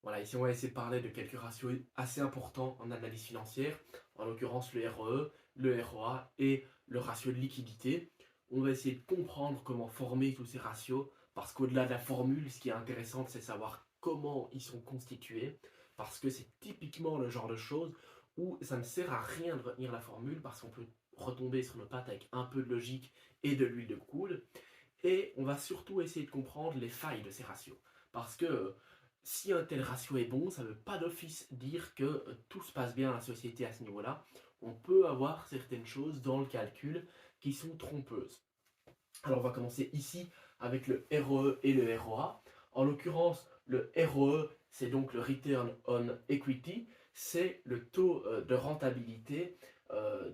Voilà, ici on va essayer de parler de quelques ratios assez importants en analyse financière, en l'occurrence le ROE, le ROA et le ratio de liquidité. On va essayer de comprendre comment former tous ces ratios, parce qu'au-delà de la formule, ce qui est intéressant, c'est savoir comment ils sont constitués, parce que c'est typiquement le genre de choses où ça ne sert à rien de retenir la formule, parce qu'on peut retomber sur nos pattes avec un peu de logique et de l'huile de coude. Et on va surtout essayer de comprendre les failles de ces ratios. Parce que si un tel ratio est bon, ça ne veut pas d'office dire que tout se passe bien dans la société à ce niveau-là. On peut avoir certaines choses dans le calcul qui sont trompeuses. Alors on va commencer ici avec le ROE et le ROA. En l'occurrence, le ROE, c'est donc le Return on Equity, c'est le taux de rentabilité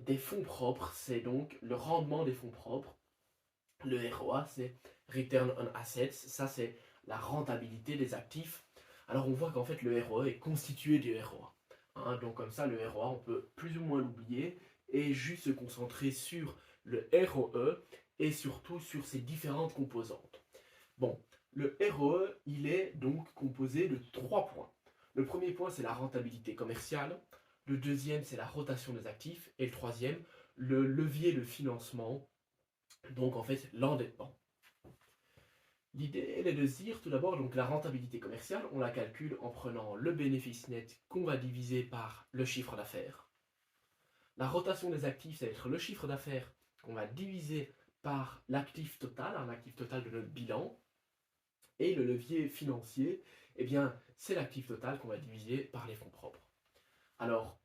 des fonds propres, c'est donc le rendement des fonds propres. Le ROA, c'est Return on Assets, ça c'est la rentabilité des actifs. Alors on voit qu'en fait le ROE est constitué du ROA. Hein, donc comme ça, le ROA, on peut plus ou moins l'oublier et juste se concentrer sur le ROE et surtout sur ses différentes composantes. Bon, le ROE, il est donc composé de trois points. Le premier point, c'est la rentabilité commerciale. Le deuxième, c'est la rotation des actifs. Et le troisième, le levier de financement, donc en fait l'endettement. L'idée, elle est de se dire tout d'abord, donc la rentabilité commerciale, on la calcule en prenant le bénéfice net qu'on va diviser par le chiffre d'affaires. La rotation des actifs, ça va être le chiffre d'affaires qu'on va diviser par l'actif total, un actif total de notre bilan. Et le levier financier, eh bien, c'est l'actif total qu'on va diviser par les fonds propres. Alors,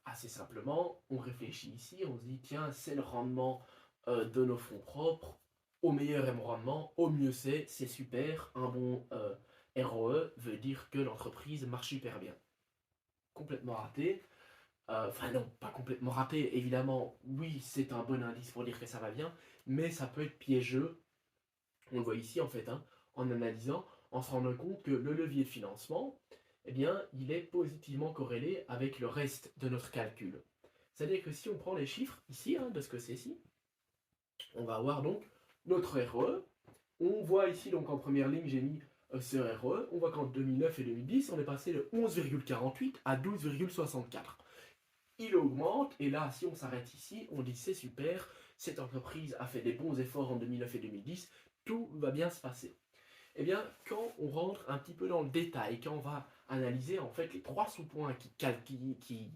assez simplement, on réfléchit ici, on se dit, tiens, c'est le rendement de nos fonds propres. Au meilleur rendement, au mieux c'est super. Un bon ROE veut dire que l'entreprise marche super bien. Complètement raté. Enfin non, pas complètement raté, évidemment, oui, c'est un bon indice pour dire que ça va bien, mais ça peut être piégeux, on le voit ici en fait, hein, en analysant, en se rendant compte que le levier de financement, eh bien, il est positivement corrélé avec le reste de notre calcul. C'est-à-dire que si on prend les chiffres ici, hein, de ce que c'est ici, on va avoir donc notre ROE. On voit ici donc en première ligne, j'ai mis ce ROE. On voit qu'en 2009 et 2010, on est passé de 11,48 à 12,64. Il augmente, et là, si on s'arrête ici, on dit c'est super, cette entreprise a fait des bons efforts en 2009 et 2010, tout va bien se passer. Eh bien, quand on rentre un petit peu dans le détail, quand on va analyser en fait les trois sous-points qui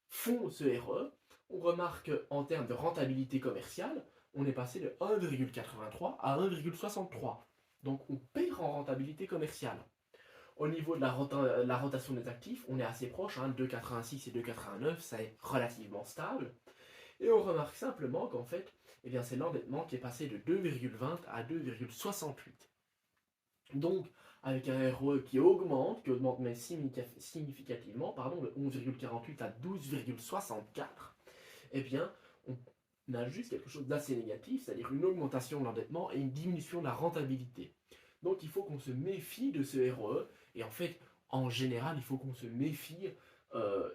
font ce RE, on remarque en termes de rentabilité commerciale, on est passé de 1,83 à 1,63. Donc on perd en rentabilité commerciale. Au niveau de la rotation des actifs, on est assez proche, hein, 2,86 et 2,89, ça est relativement stable. Et on remarque simplement qu'en fait, eh bien, c'est l'endettement qui est passé de 2,20 à 2,68. Donc, avec un ROE qui augmente mais significativement, pardon, de 11,48 à 12,64, eh bien, on a juste quelque chose d'assez négatif, c'est-à-dire une augmentation de l'endettement et une diminution de la rentabilité. Donc, il faut qu'on se méfie de ce ROE, et en fait, en général, il faut qu'on se méfie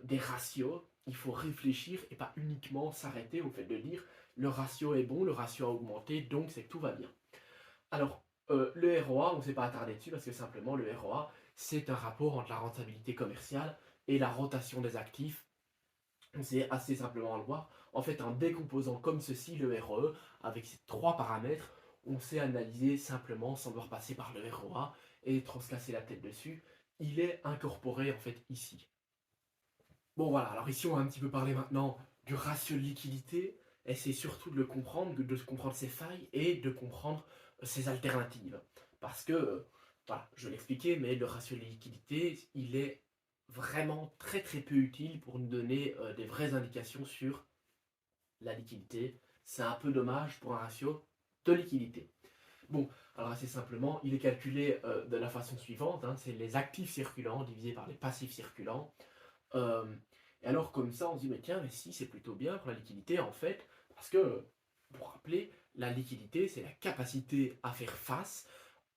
des ratios. Il faut réfléchir et pas uniquement s'arrêter au fait de dire le ratio est bon, le ratio a augmenté, donc c'est que tout va bien. Alors, le ROA, on ne s'est pas attardé dessus parce que simplement le ROA, c'est un rapport entre la rentabilité commerciale et la rotation des actifs. On sait assez simplement le voir. En fait, en décomposant comme ceci le ROE, avec ces trois paramètres, on sait analyser simplement sans devoir passer par le ROA et trop se casser la tête dessus. Il est incorporé en fait ici. Bon voilà, alors ici on va un petit peu parler maintenant du ratio de liquidité, et c'est surtout de le comprendre, de comprendre ses failles et de comprendre ses alternatives. Parce que, voilà, je l'expliquais, mais le ratio de liquidité, il est vraiment très très peu utile pour nous donner des vraies indications sur la liquidité. C'est un peu dommage pour un ratio de liquidité. Bon, alors assez simplement, il est calculé de la façon suivante, hein, c'est les actifs circulants divisés par les passifs circulants. Euh, et alors comme ça, on se dit, mais tiens, mais si, c'est plutôt bien pour la liquidité, en fait, parce que, pour rappeler, la liquidité, c'est la capacité à faire face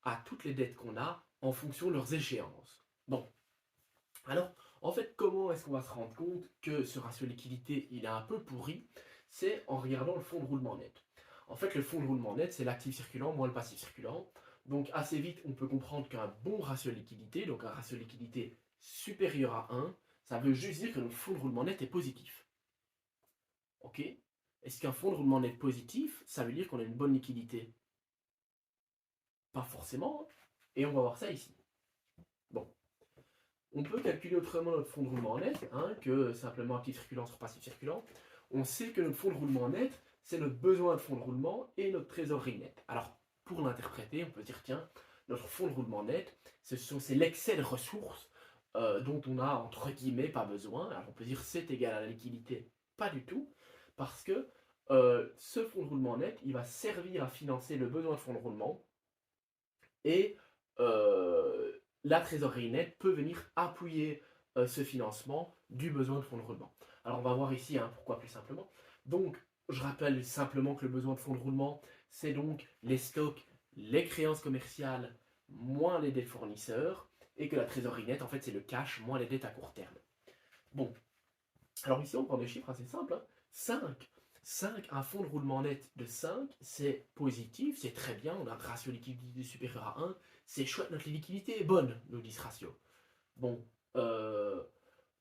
à toutes les dettes qu'on a en fonction de leurs échéances. Bon, alors, en fait, comment est-ce qu'on va se rendre compte que ce ratio liquidité, il est un peu pourri? C'est en regardant le fonds de roulement net. En fait, le fonds de roulement net, c'est l'actif circulant moins le passif circulant. Donc assez vite, on peut comprendre qu'un bon ratio de liquidité, donc un ratio de liquidité supérieur à 1, ça veut juste dire que notre fonds de roulement net est positif. Ok? Est-ce qu'un fonds de roulement net positif, ça veut dire qu'on a une bonne liquidité? Pas forcément, et on va voir ça ici. Bon. On peut calculer autrement notre fonds de roulement net que simplement actif circulant sur passif circulant. On sait que notre fonds de roulement net, c'est notre besoin de fonds de roulement et notre trésorerie nette. Alors, pour l'interpréter, on peut dire, tiens, notre fonds de roulement net, c'est l'excès de ressources dont on a, entre guillemets, pas besoin. Alors, on peut dire c'est égal à la liquidité. Pas du tout, parce que ce fonds de roulement net, il va servir à financer le besoin de fonds de roulement et la trésorerie nette peut venir appuyer ce financement du besoin de fonds de roulement. Alors on va voir ici pourquoi plus simplement. Donc je rappelle simplement que le besoin de fonds de roulement, c'est donc les stocks, les créances commerciales, moins les dettes fournisseurs, et que la trésorerie nette, en fait, c'est le cash moins les dettes à court terme. Bon, alors ici on prend des chiffres assez simples. 5, un fonds de roulement net de 5, c'est positif, c'est très bien, on a un ratio liquidité supérieur à 1, c'est chouette, notre liquidité est bonne, nous dit ce ratio. Bon,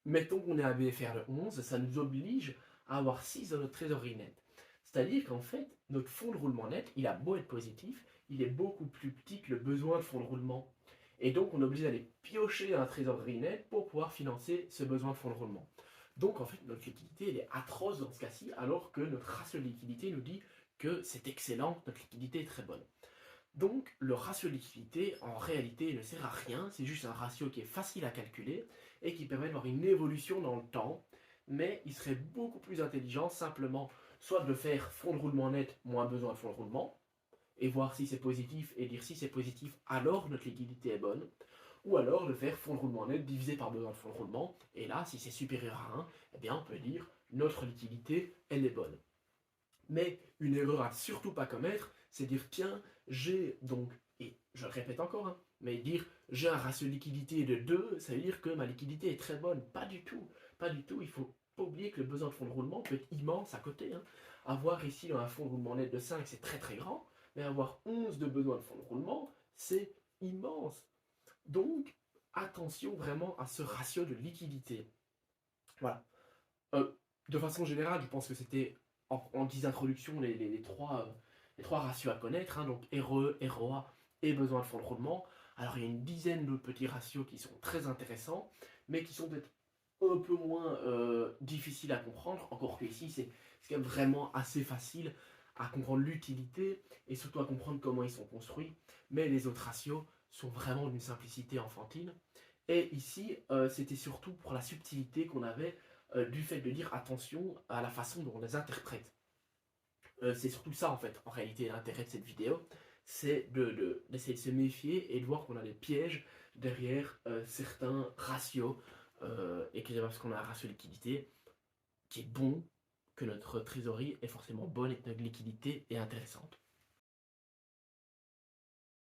mettons qu'on est à BFR de 11, ça nous oblige à avoir 6 dans notre trésorerie nette. C'est-à-dire qu'en fait, notre fonds de roulement net, il a beau être positif, il est beaucoup plus petit que le besoin de fonds de roulement. Et donc, on est obligé d'aller piocher dans la trésorerie nette pour pouvoir financer ce besoin de fonds de roulement. Donc, en fait, notre liquidité, elle est atroce dans ce cas-ci, alors que notre ratio de liquidité nous dit que c'est excellent, notre liquidité est très bonne. Donc, le ratio de liquidité, en réalité, ne sert à rien, c'est juste un ratio qui est facile à calculer et qui permet d'avoir une évolution dans le temps, mais il serait beaucoup plus intelligent simplement soit de faire fonds de roulement net moins besoin de fonds de roulement, et voir si c'est positif, et dire si c'est positif, alors notre liquidité est bonne, ou alors de faire fonds de roulement net divisé par besoin de fonds de roulement, et là, si c'est supérieur à 1, eh bien on peut dire notre liquidité, elle est bonne. Mais une erreur à surtout pas commettre, c'est dire tiens, j'ai donc, et je le répète encore, mais dire j'ai un ratio de liquidité de 2, ça veut dire que ma liquidité est très bonne. Pas du tout, pas du tout. Il faut pas oublier que le besoin de fonds de roulement peut être immense à côté. Avoir ici dans un fonds de roulement net de 5, c'est très très grand, mais avoir 11 de besoin de fonds de roulement, c'est immense. Donc, attention vraiment à ce ratio de liquidité. Voilà. De façon générale, je pense que c'était en 10 introductions les trois ratios à connaître, donc RE, ROA et besoin de fonds de roulement. Alors il y a une dizaine de petits ratios qui sont très intéressants, mais qui sont peut-être un peu moins difficiles à comprendre, encore que ici c'est quand même vraiment assez facile à comprendre l'utilité et surtout à comprendre comment ils sont construits, mais les autres ratios sont vraiment d'une simplicité enfantine. Et ici, c'était surtout pour la subtilité qu'on avait du fait de dire attention à la façon dont on les interprète. C'est surtout ça en fait, en réalité, l'intérêt de cette vidéo, c'est d'essayer de se méfier et de voir qu'on a des pièges derrière certains ratios et que c'est parce qu'on a un ratio de liquidité qui est bon que notre trésorerie est forcément bonne et que notre liquidité est intéressante.